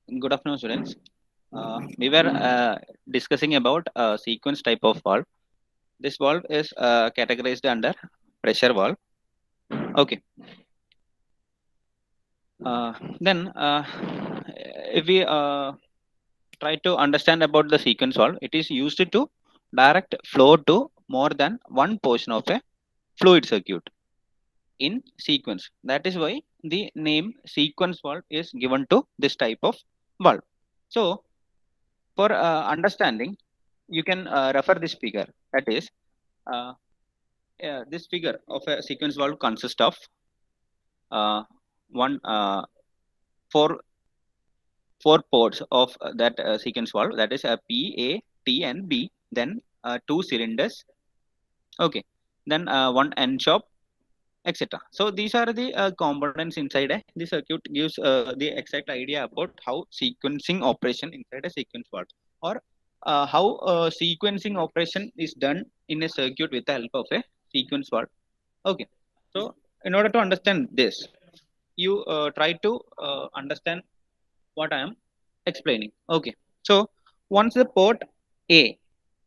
Good afternoon, students. We were discussing about sequence type of valve. This valve is categorized under pressure valve. Okay. Then, if we try to understand about the sequence valve, it is used to direct flow to more than one portion of a fluid circuit in sequence. That is why the name sequence valve is given to this type of valve. So, for understanding, you can refer this figure. That is, uh, this figure of a sequence valve consists of uh, one four four ports of that sequence valve. That is a P, A, T, and B. Then two cylinders. Okay. Then one end shop, etc. So these are the components inside the circuit. Gives the exact idea about how sequencing operation inside a sequence valve, or how sequencing operation is done in a circuit with the help of a sequence valve. Okay. So in order to understand this, you try to understand what I am explaining. Okay. So once the port A,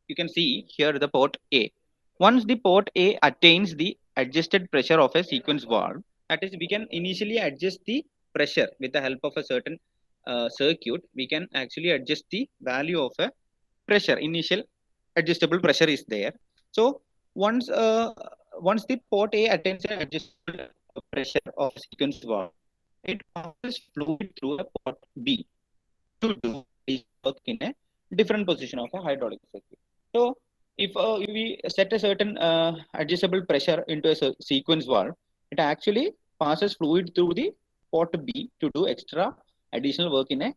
you can see here the port A. Once the port A attains the adjusted pressure of a sequence valve, that is, we can initially adjust the pressure with the help of a certain circuit. We can actually adjust the value of a pressure. Initial adjustable pressure is there. So once once the port A attains an adjustable pressure of sequence valve, it passes fluid through a port B to do its work in a different position of a hydraulic circuit. So, if we set a certain adjustable pressure into a sequence valve, it actually passes fluid through the port B to do extra additional work in a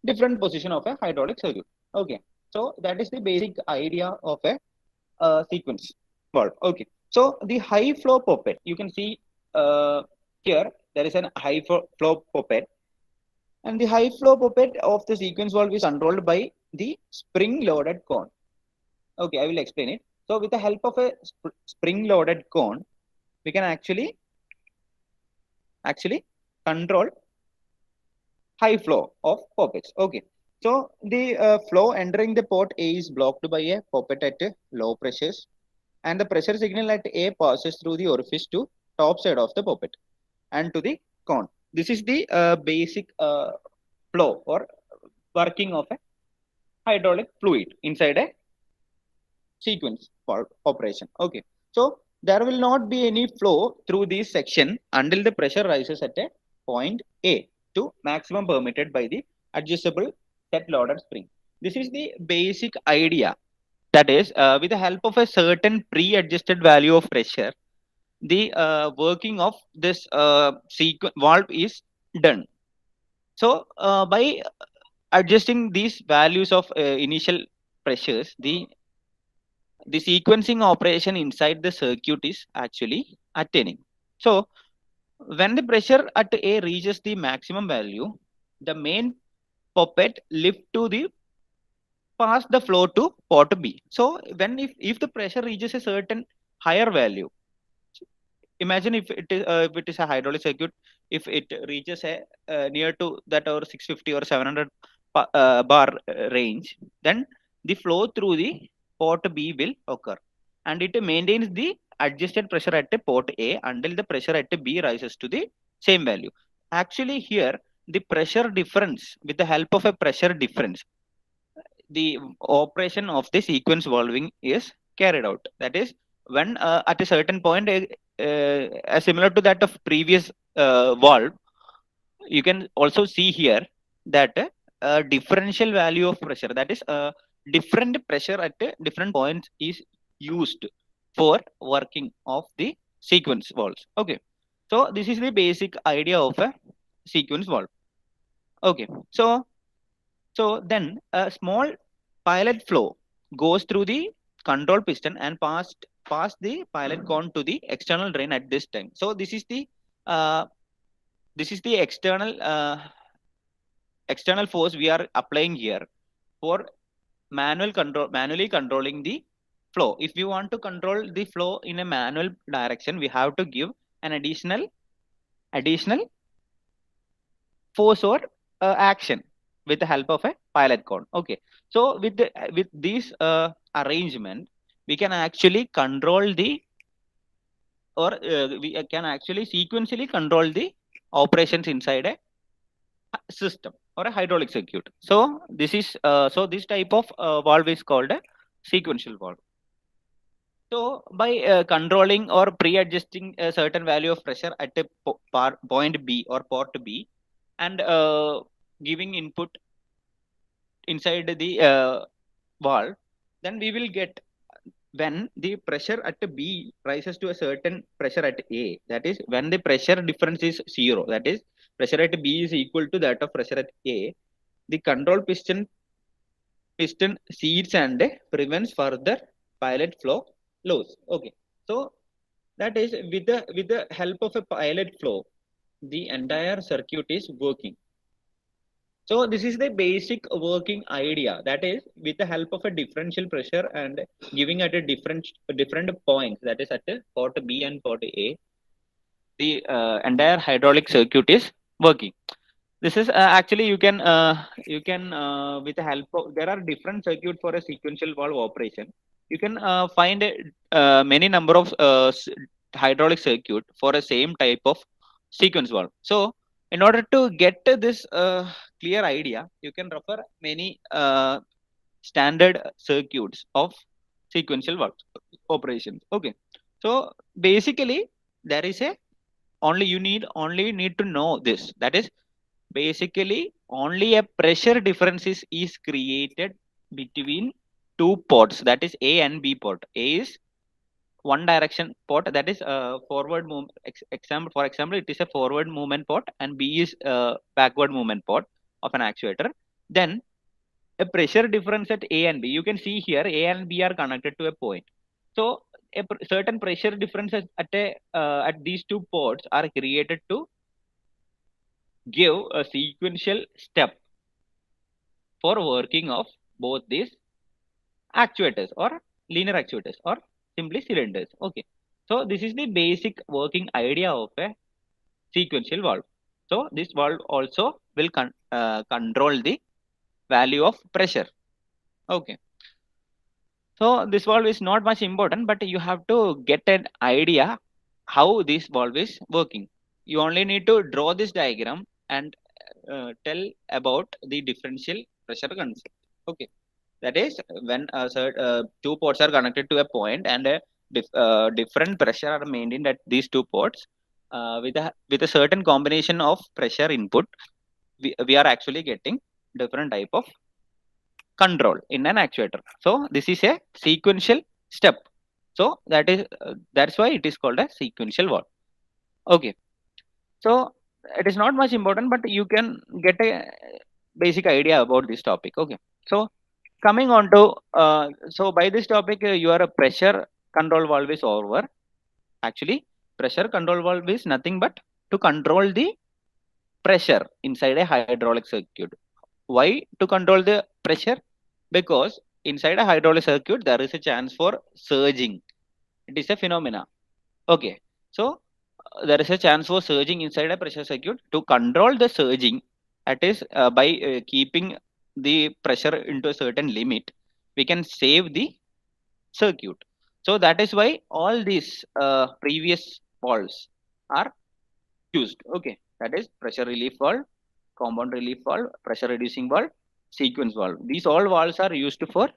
different position of a hydraulic circuit. Okay, so that is the basic idea of a sequence valve. Okay, so the high flow poppet, you can see here there is an high flow poppet, and the high flow poppet of the sequence valve is controlled by the spring loaded cone. Okay, I will explain it. So with the help of a spring loaded cone, we can actually control high flow of poppets. Okay, so the flow entering the port A is blocked by a poppet at low pressures, and the pressure signal at A passes through the orifice to top side of the poppet and to the cone. This is the basic flow or working of a hydraulic fluid inside a sequence for operation. Okay, so there will not be any flow through this section until the pressure rises at a point A to maximum permitted by the adjustable set loaded spring. This is the basic idea. That is, with the help of a certain pre-adjusted value of pressure, the working of this valve is done. So by adjusting these values of initial pressures, the sequencing operation inside the circuit is actually attaining. So when the pressure at A reaches the maximum value, the main poppet lift to the pass the flow to port B. So when if the pressure reaches a certain higher value, imagine if it is a hydraulic circuit, if it reaches a near to that or 650 or 700 bar range, then the flow through the port B will occur, and it maintains the adjusted pressure at port A until the pressure at B rises to the same value. Actually here the pressure difference, with the help of a pressure difference, the operation of the sequence valving is carried out. That is, when at a certain point, similar to that of previous valve, you can also see here that differential value of pressure, that is, different pressure at different points is used for working of the sequence valves. Okay, so this is the basic idea of a sequence valve. Okay, so then a small pilot flow goes through the control piston and past the pilot cone to the external drain at this time. So uh, this is the external force we are applying here for manually controlling the flow. If we want to control the flow in a manual direction, we have to give an additional force or action. with the help of a pilot cone. Okay, so with this arrangement, we can actually control the, or we can actually sequentially control the operations inside a system or a hydraulic circuit. So this is this type of valve is called a sequential valve. So by controlling or pre-adjusting a certain value of pressure at a point B or port B, and giving input inside the valve, then we will get, when the pressure at B rises to a certain pressure at A, that is when the pressure difference is zero, that is pressure at B is equal to that of pressure at A, the control piston seeds and prevents further pilot flow loss. Okay, so that is with the help of a pilot flow, the entire circuit is working. So this is the basic working idea. That is, with the help of a differential pressure and giving at a different points, that is at a port B and port A, the entire hydraulic circuit is working. This is actually you can with the help of, there are different circuits for a sequential valve operation. You can find many number of hydraulic circuit for a same type of sequence valve. So in order to get this clear idea, you can refer many standard circuits of sequential valve operations. Okay, so basically there is a only need to know this, that is basically only a pressure difference is created between two ports, that is A and B port. A is one direction port, that is forward move, for example it is a forward movement port, and B is backward movement port of an actuator. Then a pressure difference at A and B, you can see here A and B are connected to a point. So a certain pressure differences at these two ports are created to give a sequential step for working of both these actuators or linear actuators or simply cylinders. Okay, so this is the basic working idea of a sequential valve. So this valve also will control the value of pressure. Okay, so this valve is not much important, but you have to get an idea how this valve is working. You only need to draw this diagram and tell about the differential pressure concept. Okay, that is when two ports are connected to a point and a different pressure are maintained at these two ports with a certain combination of pressure input, we are actually getting different type of control in an actuator. So this is a sequential step. So that's why it is called a sequential valve. Okay, so it is not much important, but you can get a basic idea about this topic. Okay, so coming on to so by this topic, your pressure control valve is over. Actually, pressure control valve is nothing but to control the pressure inside a hydraulic circuit. Why to control the pressure? Because inside a hydraulic circuit there is a chance for surging. It is a phenomena. Okay, so there is a chance for surging inside a pressure circuit. To control the surging, that is by keeping the pressure into a certain limit, we can save the circuit. So that is why all these previous valves are used. Okay, that is pressure relief valve, compound relief valve, pressure reducing valve, sequence valve. These all valves are used for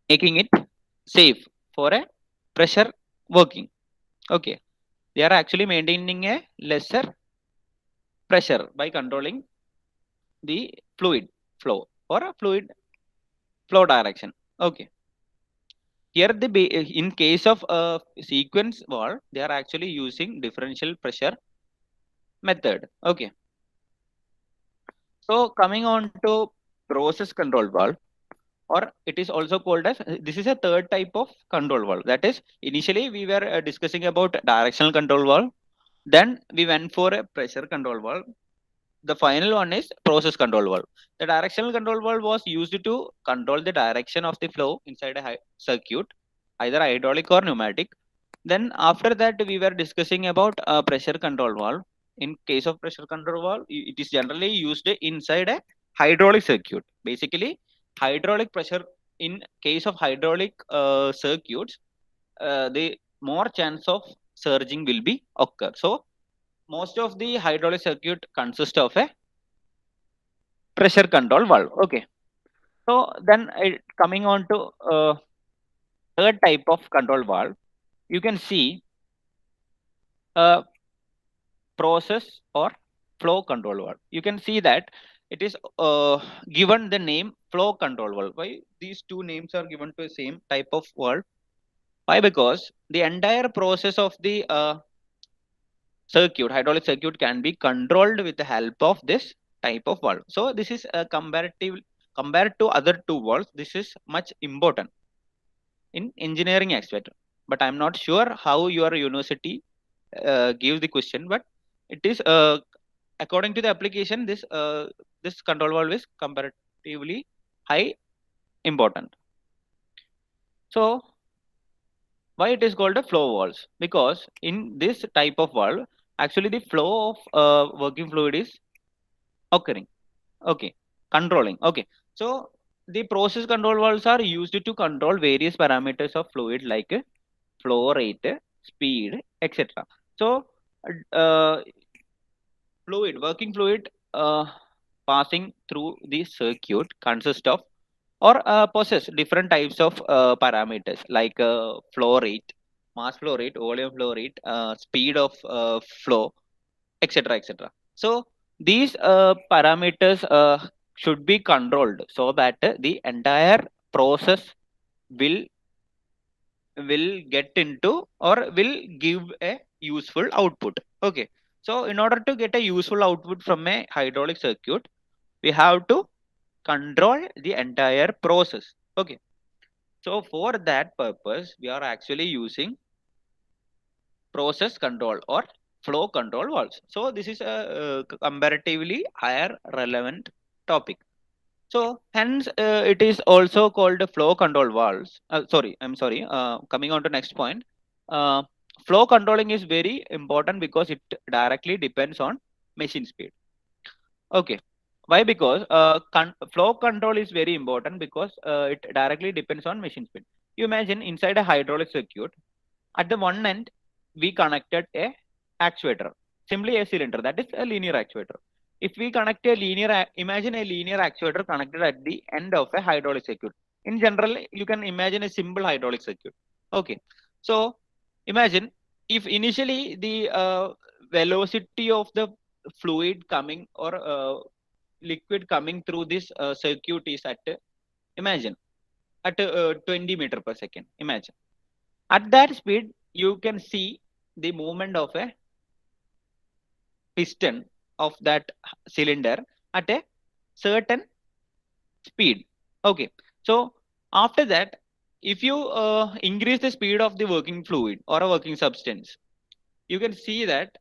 making it safe for a pressure working. Okay, they are actually maintaining a lesser pressure by controlling the fluid flow or a fluid flow direction. Okay, here in case of a sequence valve, they are actually using differential pressure method. Okay, so coming on to process control valve, or it is also called as, this is a third type of control valve. That is, initially we were discussing about directional control valve, then we went for a pressure control valve. The final one is process control valve. The directional control valve was used to control the direction of the flow inside a circuit, either hydraulic or pneumatic. Then after that we were discussing about a pressure control valve. in case of pressure control valve, it is generally used inside a hydraulic circuit. Basically, hydraulic pressure, in case of hydraulic circuits, the more chance of surging will be occur. So most of the hydraulic circuit consists of a pressure control valve. Okay. So then coming on to third type of control valve, you can see process or flow control valve. You can see that it is given the name flow control valve. Why these two names are given to the same type of valve? Why? Because the entire process of the circuit, hydraulic circuit, can be controlled with the help of this type of valve. So this is a comparative, compared to other two valves, this is much important in engineering aspect. But I'm not sure how your university gives the question, but it is according to the application, this control valve is comparatively high important. So why it is called a flow valves? Because in this type of valve, actually the flow of working fluid is occurring. Okay, controlling. Okay, so the process control valves are used to control various parameters of fluid like flow rate, speed, etc. So working fluid passing through the circuit consists of or possess different types of parameters like flow rate, mass flow rate, volume flow rate, speed of flow, etc., etc. So these parameters should be controlled so that the entire process will get into or will give a useful output. Okay, so in order to get a useful output from a hydraulic circuit, we have to control the entire process. Okay, so for that purpose, we are actually using process control or flow control valves. So this is a comparatively higher relevant topic. So hence it is also called flow control valves. I'm sorry. Coming on to next point. Uh, Flow controlling is very important because it directly depends on machine speed. Okay. Why? Because flow control is very important because it directly depends on machine speed. You imagine inside a hydraulic circuit, at the one end, we connected a actuator, simply a cylinder, that is a linear actuator. If we connect a linear, imagine a linear actuator connected at the end of a hydraulic circuit. In general, you can imagine a simple hydraulic circuit. Okay. So imagine if initially the velocity of the fluid coming or liquid coming through this circuit is at, imagine, at 20 meter per second. Imagine. At that speed, you can see the movement of a piston of that cylinder at a certain speed. Okay. So after that, if you increase the speed of the working fluid or a working substance, you can see that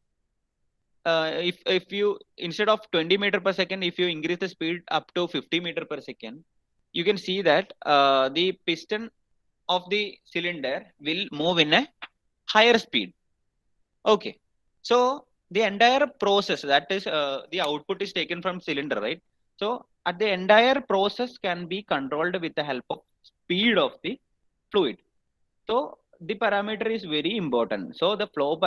if you, instead of 20 meter per second, if you increase the speed up to 50 meter per second, you can see that the piston of the cylinder will move in a higher speed. Okay. So the entire process, that is the output is taken from cylinder, right? So at the entire process can be controlled with the help of speed of the fluid. So the parameter is very important. So the flow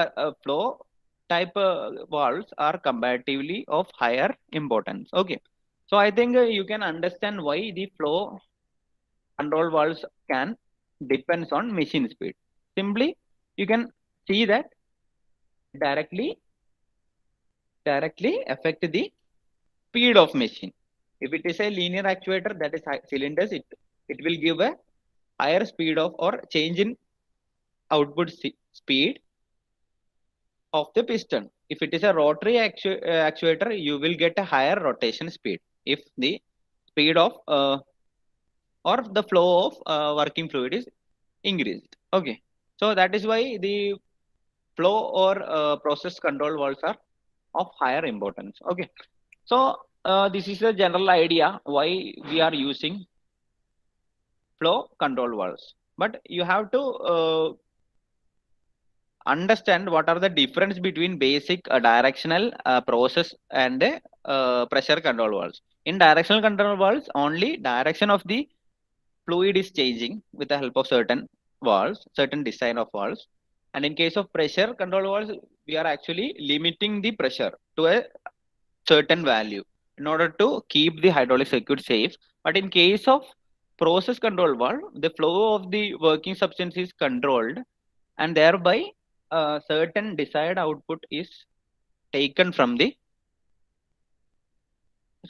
type valves are comparatively of higher importance. Okay. So I think you can understand why the flow control valves can depends on machine speed. Simply, you can see that directly affect the speed of machine. If it is a linear actuator, that is cylinders, it will give a higher speed of or change in output speed of the piston. If it is a rotary actuator, you will get a higher rotation speed if the speed of or the flow of working fluid is increased. Okay, so that is why the flow or process control valves are of higher importance. Okay, so this is a general idea why we are using flow control valves, but you have to understand what are the difference between basic directional process and pressure control valves. In directional control valves, only direction of the fluid is changing with the help of certain valves, certain design of valves. And in case of pressure control valves, we are actually limiting the pressure to a certain value in order to keep the hydraulic circuit safe. But in case of process control valve, the flow of the working substance is controlled, and thereby a certain desired output is taken from the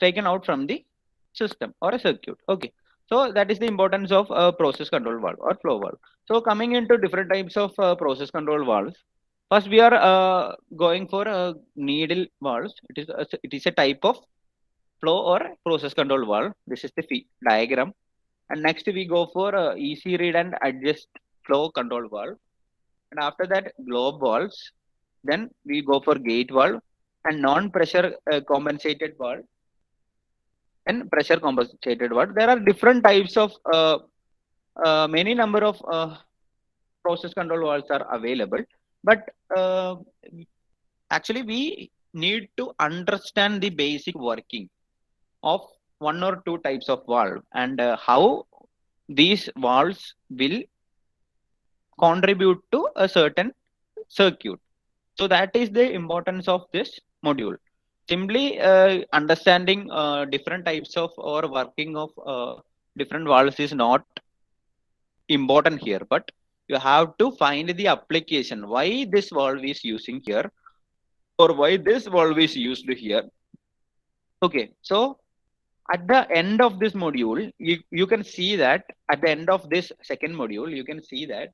taken out from the system or a circuit. Okay, so that is the importance of a process control valve or flow valve. So coming into different types of process control valves, first we are going for needle valves. It is a type of flow or process control valve. This is the diagram. And next we go for easy read and adjust flow control valve. And after that, globe valves. Then we go for gate valve and non-pressure compensated valve and pressure compensated valve. There are different types of many number of process control valves are available, but actually we need to understand the basic working of one or two types of valve and how these valves will contribute to a certain circuit. So that is the importance of this module. Simply understanding different types of or working of different valves is not important here, but you have to find the application, why this valve is using here or why this valve is used here. Okay, so at the end of this module, you can see that at the end of this second module, you can see that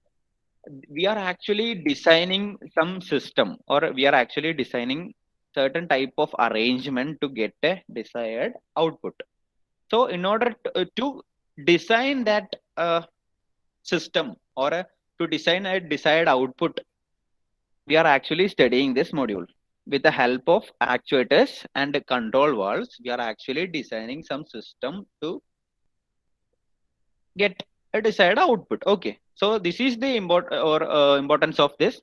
we are actually designing some system or we are actually designing certain type of arrangement to get a desired output. So in order to design that system or to design a desired output, we are actually studying this module. With the help of actuators and control valves, we are actually designing some system to get a desired output. Okay, so this is the importance of this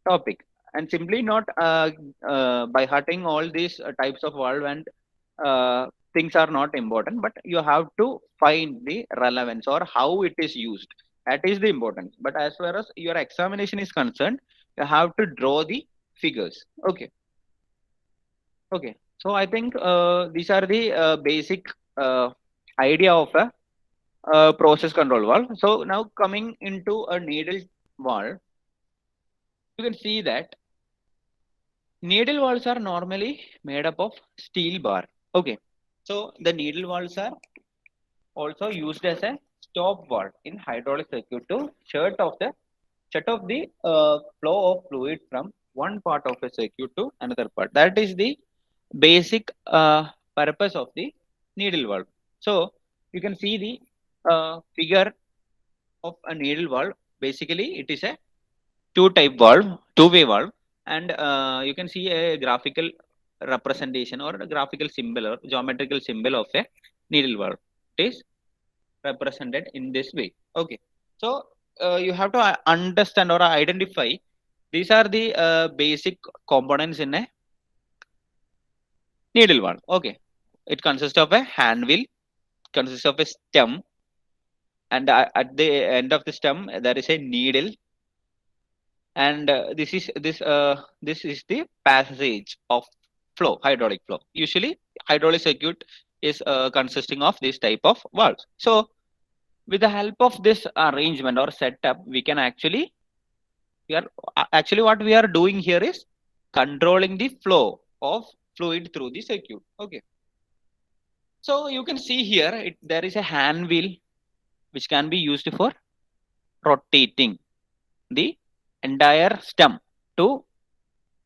topic, and simply not by hurting all these types of valve and things are not important, but you have to find the relevance or how it is used. That is the importance. But as far as your examination is concerned, you have to draw the figures. Okay. Okay. So I think these are the basic idea of a process control valve. So now coming into a needle valve, you can see that needle valves are normally made up of steel bar. Okay, so the needle valves are also used as a stop valve in hydraulic circuit to shut off the flow of fluid from one part of a circuit to another part. That is the basic purpose of the needle valve. So you can see the figure of a needle valve. Basically, it is a two-way valve, and you can see a graphical representation or a graphical symbol or geometrical symbol of a needle valve. It is represented in this way. Okay, so you have to understand or identify these are the basic components in a needle valve. Okay, it consists of a hand wheel, consists of a stem, and at the end of the stem there is a needle, and this is the passage of flow, hydraulic flow. Usually hydraulic circuit is consisting of this type of valves. So with the help of this arrangement or setup, we can actually what we are doing here is controlling the flow of fluid through the circuit. Okay, so you can see here there is a hand wheel which can be used for rotating the entire stem to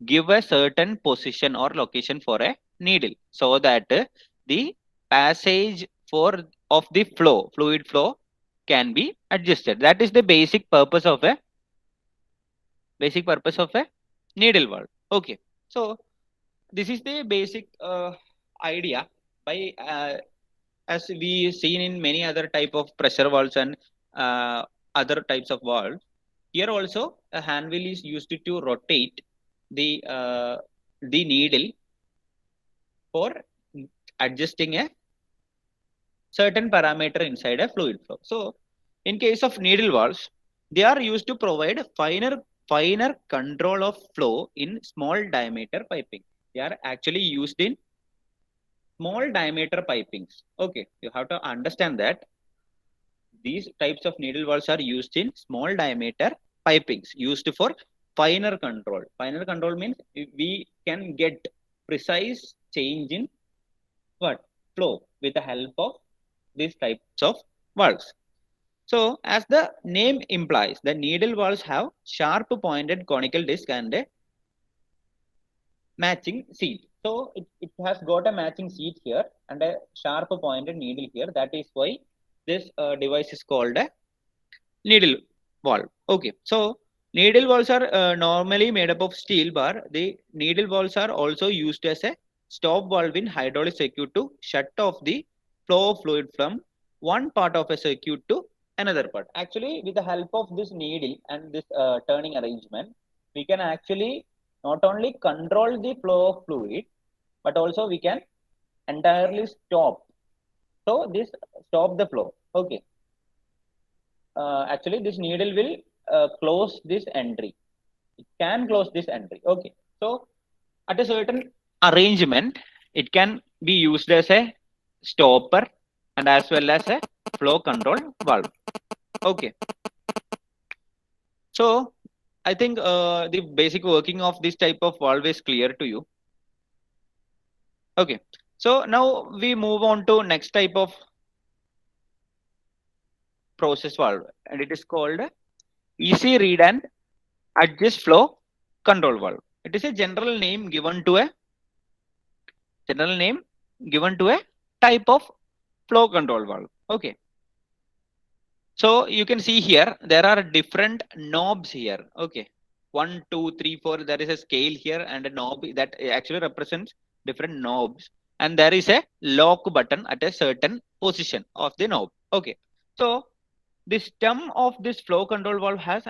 give a certain position or location for a needle, so that the passage of the fluid flow can be adjusted. That is the basic purpose of a needle valve. Okay, so this is the basic idea. By as we seen in many other type of pressure valves and other types of valves, here also a hand wheel is used to rotate the needle for adjusting a certain parameter inside a fluid flow. So in case of needle valves, they are used to provide finer control of flow in small diameter piping. They are actually used in small diameter pipings. Okay, you have to understand that these types of needle valves are used in small diameter pipings used for finer control. Finer control means we can get precise change in what flow with the help of these types of valves. So as the name implies, the needle valves have sharp pointed conical disc and a matching seat. So it has got a matching seat here and a sharp pointed needle here. That is why this device is called a needle valve. Okay, so needle valves are normally made up of steel bar. The needle valves are also used as a stop valve in hydraulic circuit to shut off the flow of fluid from one part of a circuit to another part. Actually, with the help of this needle and this turning arrangement, we can actually not only control the flow of fluid, but also we can entirely stop. So this stop the flow. Okay, actually this needle will close this entry. It can close this entry. Okay, so at a certain arrangement, it can be used as a stopper and as well as a flow control valve. Okay, so I think the basic working of this type of valve is clear to you. Okay, so now we move on to next type of process valve, and it is called easy read and adjust flow control valve. It is a general name given to a type of flow control valve. Okay, so you can see here there are different knobs here. Okay, 1 2 3 4, there is a scale here and a knob that actually represents different knobs, and there is a lock button at a certain position of the knob. Okay, so the stem of this flow control valve has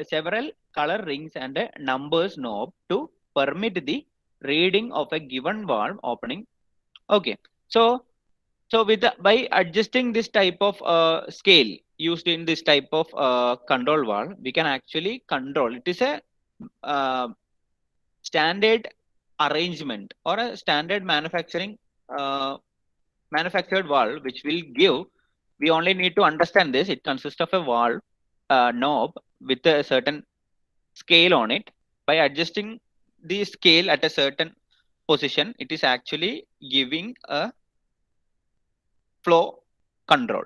several color rings and a numbers knob to permit the reading of a given valve opening. Okay, so with by adjusting this type of scale used in this type of control valve, we can actually control. It is a uh, standard arrangement or a standard manufactured valve, which will give. We only need to understand this. It consists of a valve knob with a certain scale on it. By adjusting the scale at a certain position, it is actually giving a flow control.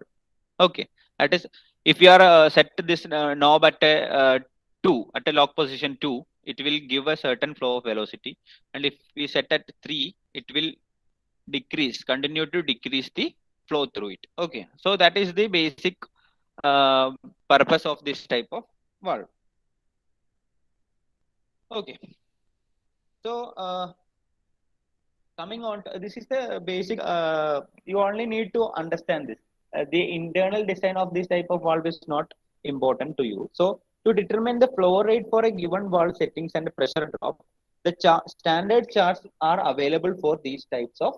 Okay, that is, if you are set this knob at a 2 at a lock position 2, it will give a certain flow of velocity, and if we set at 3, it will continue to decrease the flow through it. Okay, so that is the basic uh, purpose of this type of valve. Okay, so coming on to, this is the basic you only need to understand this. The internal design of this type of valve is not important to you. So to determine the flow rate for a given valve settings and pressure drop, the standard charts are available for these types of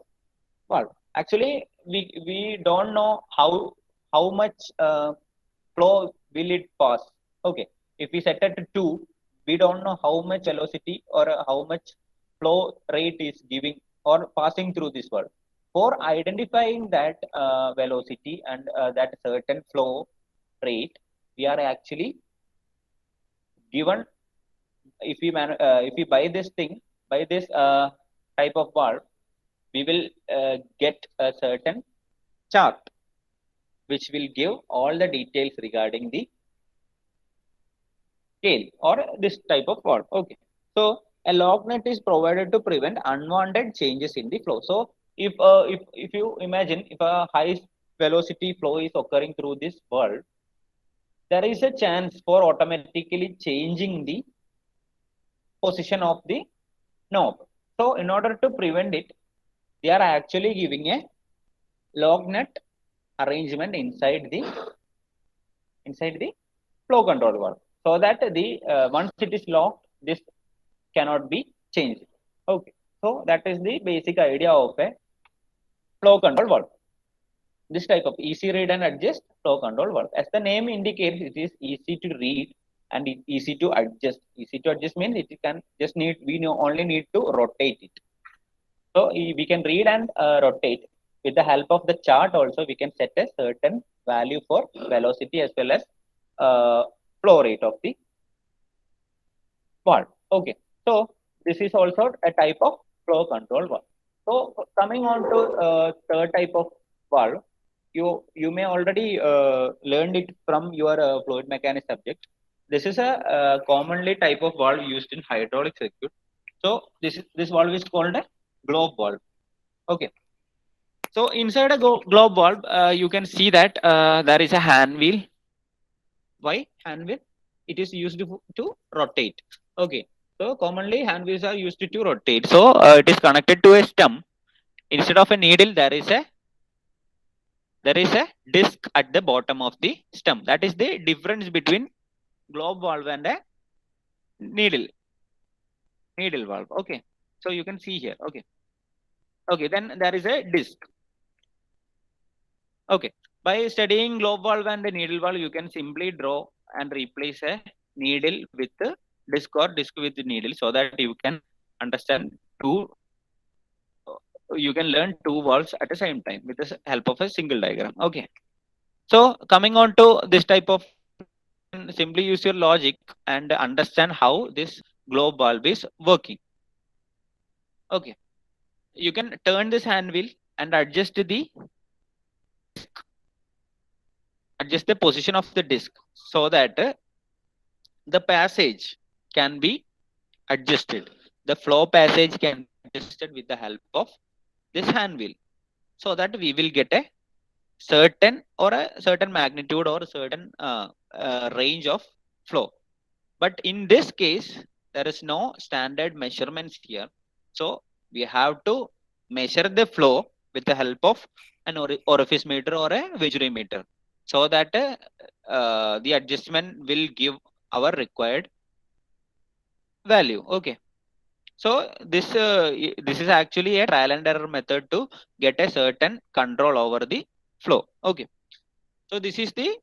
valve. Actually, we don't know how much flow will it pass. Okay, if we set at 2, we don't know how much velocity or how much flow rate is giving or passing through this valve. For identifying that velocity and that certain flow rate, we are actually given, if we buy this type of valve, we will get a certain chart which will give all the details regarding the scale or this type of valve. Okay, so a lock nut is provided to prevent unwanted changes in the flow. So if you imagine, if a high velocity flow is occurring through this valve, there is a chance for automatically changing the position of the knob. So in order to prevent it, they are actually giving a lock nut arrangement inside the flow control valve. so that the once it is locked, this cannot be changed. Okay, so that is the basic idea of a flow control valve. This type of easy read and adjust flow control valve. As the name indicates, it is easy to read and easy to adjust. Easy to adjust means it can just need, only need to rotate it. So we can read and rotate. With the help of the chart also, we can set a certain value for velocity as well as flow rate of the valve. Okay, so this is also a type of flow control valve. So coming on to third type of valve, you may already learned it from your fluid mechanics subject. This is a commonly type of valve used in hydraulic circuit. So this valve is called a globe valve. Okay. So inside a globe valve, you can see that there is a hand wheel. Why hand wheel? It is used to rotate. Okay. So commonly hand wheels are used to rotate. So it is connected to a stem. Instead of a needle, there is a disc at the bottom of the stem. That is the difference between globe valve and a needle valve. Okay. So you can see here. Okay. Okay. Then there is a disc. Okay. By studying globe valve and the needle valve, you can simply draw and replace a needle with a disc or disc with the needle, so that you can understand you can learn two valves at the same time with the help of a single diagram. Okay. So coming on to this type of, simply use your logic and understand how this globe valve is working. Okay. You can turn this hand wheel and adjust the position of the disc, so that the passage can be adjusted. The flow passage can be adjusted with the help of this hand wheel, so that we will get a certain magnitude or a certain range of flow. But in this case, there is no standard measurements here. So we have to measure the flow with the help of an orifice meter or a visuary meter, so that the adjustment will give our required value. Okay. So this is actually a trial and error method to get a certain control over the flow. Okay. So this is the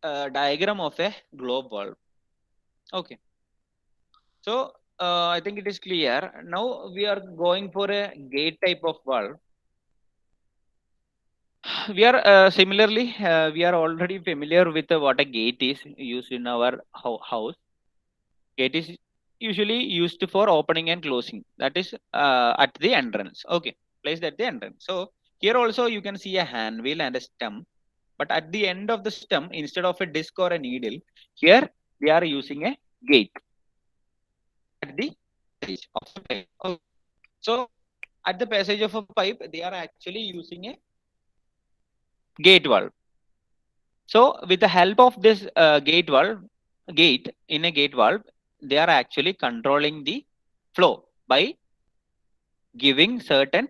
diagram of a globe valve. Okay. So I think it is clear. Now we are going for a gate type of valve. We are similarly, we are already familiar with what a gate is used in our house. Gate is usually used for opening and closing. That is at the entrance. Okay, placed at the entrance. So here also you can see a hand wheel and a stem. But at the end of the stem, instead of a disc or a needle, here we are using a gate at the edge of the pipe. Okay. So at the passage of a pipe, they are actually using a gate valve. So with the help of this gate in a gate valve, they are actually controlling the flow by giving certain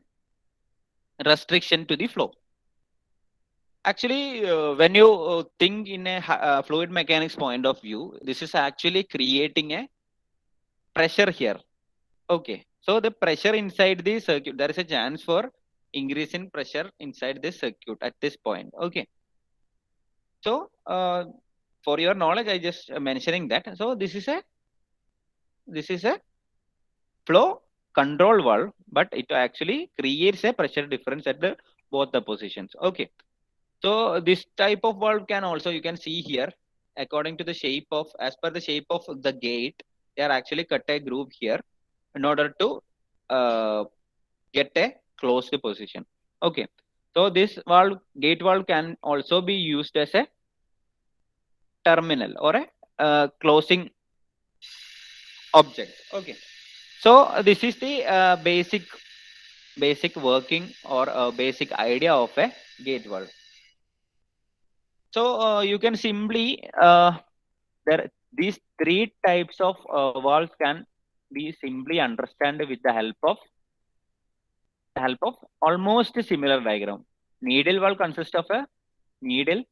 restriction to the flow. Actually, when you think in a fluid mechanics point of view, this is actually creating a pressure here. Okay. So the pressure inside the circuit, there is a chance for increase in pressure inside this circuit at this point. Okay. So for your knowledge, I just mentioning that. So this is a flow control valve, but it actually creates a pressure difference at the both the positions. Okay. So this type of valve can also, you can see here, according to the shape of, as per the shape of the gate, they are actually cut a groove here in order to get a closed position. Okay. So this gate valve can also be used as a terminal or a closing object. Okay. So this is the basic working or basic idea of a gate valve. So you can simply these three types of valves can be simply understand with the help of almost a similar diagram. Needle valve consists of a needle.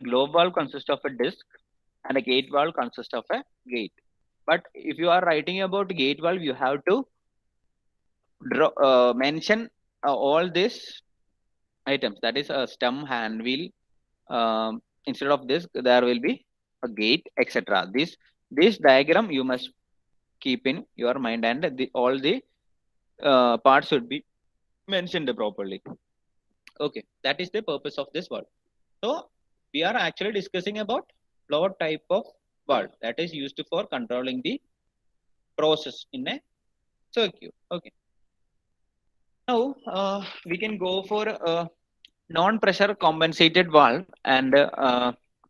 Globe valve consists of a disc. and a gate valve consists of a gate. But if you are writing about gate valve, you have to mention all these items. That is a stem, hand wheel. Instead of this, there will be a gate, etc. This diagram you must keep in your mind, and all the parts should be mentioned properly. Okay, that is the purpose of this word. So we are actually discussing about flow type of valve that is used for controlling the process in a circuit. Okay. Now we can go for non-pressure compensated valve and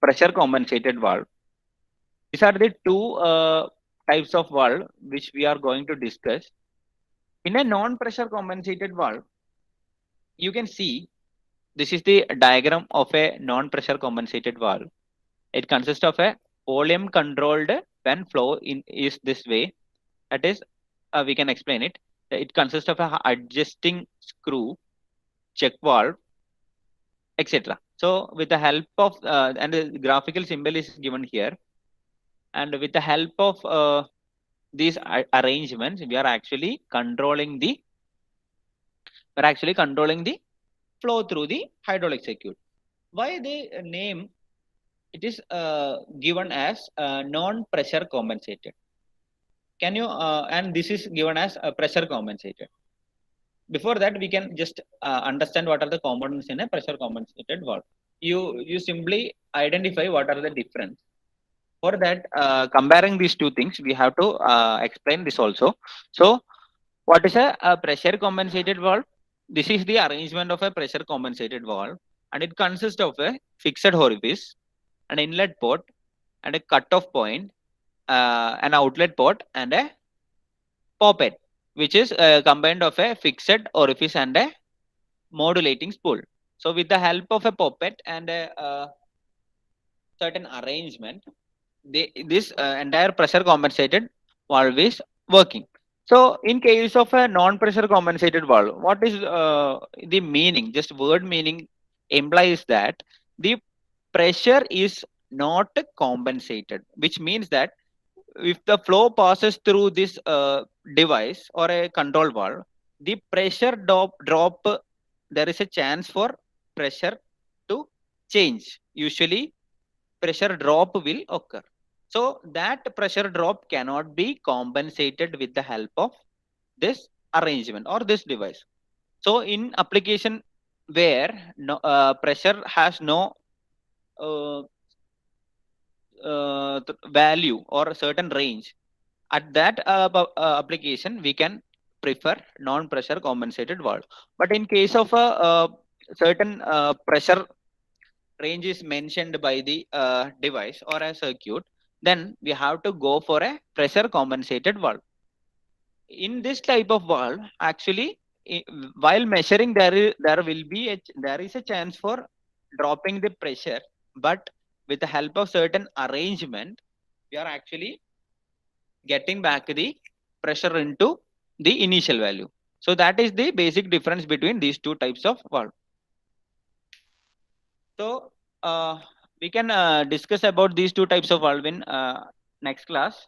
pressure compensated valve. These are the two types of valve which we are going to discuss. In a non-pressure compensated valve, you can see this is the diagram of a non-pressure compensated valve. It consists of a volume controlled when flow in is this way. That is, we can explain it. It consists of a adjusting screw, check valve, etc. So with the help of and the graphical symbol is given here, and with the help of these arrangements, we are actually controlling the flow through the hydraulic circuit. Why the name? It is given as non-pressure compensated. Can you and this is given as a pressure compensated. Before that, we can just understand what are the components in a pressure compensated valve. You simply identify what are the difference. For that, comparing these two things, we have to explain this also. So, what is a pressure compensated valve? This is the arrangement of a pressure compensated valve, and it consists of a fixed orifice, an inlet port, and a cutoff point, an outlet port, and a poppet, which is combined of a fixed orifice and a modulating spool. So, with the help of a poppet and a certain arrangement, this entire pressure compensated valve is working. So, in case of a non-pressure compensated valve, what is the meaning? Just word meaning implies that the pressure is not compensated, which means that if the flow passes through this device or a control valve, the pressure drop, there is a chance for pressure to change. Usually, pressure drop will occur. So that pressure drop cannot be compensated with the help of this arrangement or this device. So in application where no, pressure has no uh, value or a certain range, at that application we can prefer non-pressure compensated valve. But in case of a certain pressure range is mentioned by the device or a circuit, then we have to go for a pressure compensated valve. In this type of valve, actually, while measuring, there is a chance for dropping the pressure, but with the help of certain arrangement, we are actually getting back the pressure into the initial value. So that is the basic difference between these two types of valve. So we can discuss about these two types of valve in next class.